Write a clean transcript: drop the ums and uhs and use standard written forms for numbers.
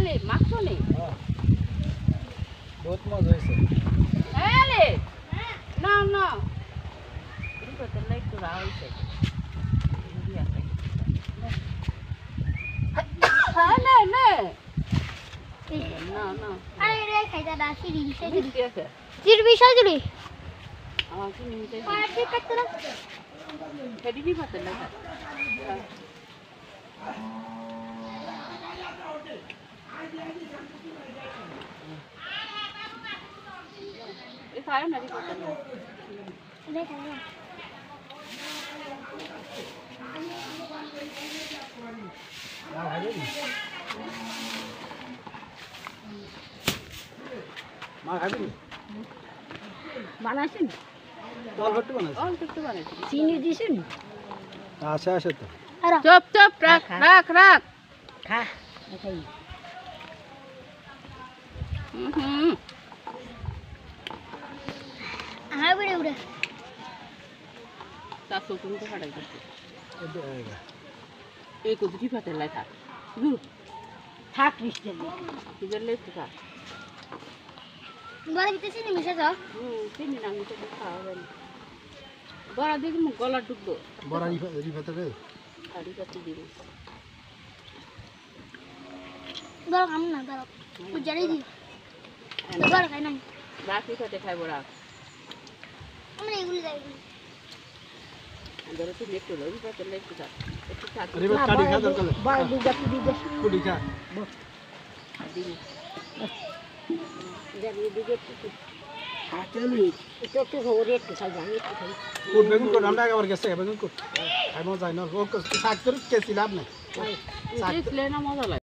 এলে মাখছো নি বহুত মজা হয়েছে এলে না না এটা তো লাইট তো রাইছে হ্যাঁ নে নে না না আরে রে খাইতা দা সিরি সিরি ঠিক আছে জিরবি সাজুরি আমার কি নিতে আর ঠিক কাটতে না হেডি পাতে না এ খায় না দিতে না রে খাই মা খাবি বানাইছেন অল্প একটু বানাইছি অল্প একটু বানাইছেন চিনি দিছেন আসে আসে তো আরে চুপ চুপ রাখ রাখ রাখ খা খাই হুম আরে উড়ে তা তো তুমি তো হাঁটাই করতে এটা আইগা এই কুদরি পাতে লাই থাক হুম থাক মিষ্টি কিদের লাই থাক বড় ভিতরে চিনি মিশা দাও চিনি না আমি তো খাওয়া যায় না বড়া দেখি মুখ গলা ঢুকবো বড় রিফাতে রে শাড়ি কাটি দিব বড় কাম না বড় পূজারি দি বড় খাই না রাখি খাতে খাই বড়া আমরা এগুলি যাই ধরো তুমি একটু লবি পাতে লাই থাক একটু থাক রিফাত কাটি খা দরকার বড় দুগা কুড়ি খা দিন যাবি দিকে হাতে লই একটু হরে একটু খাই জানি একটু খাই কুট বেগুন কুট আমরা একবার গেছে বেগুন কুট খাই মজা না ও শাক তোর কেসি লাভ নাই দেখলে না মজা লাগে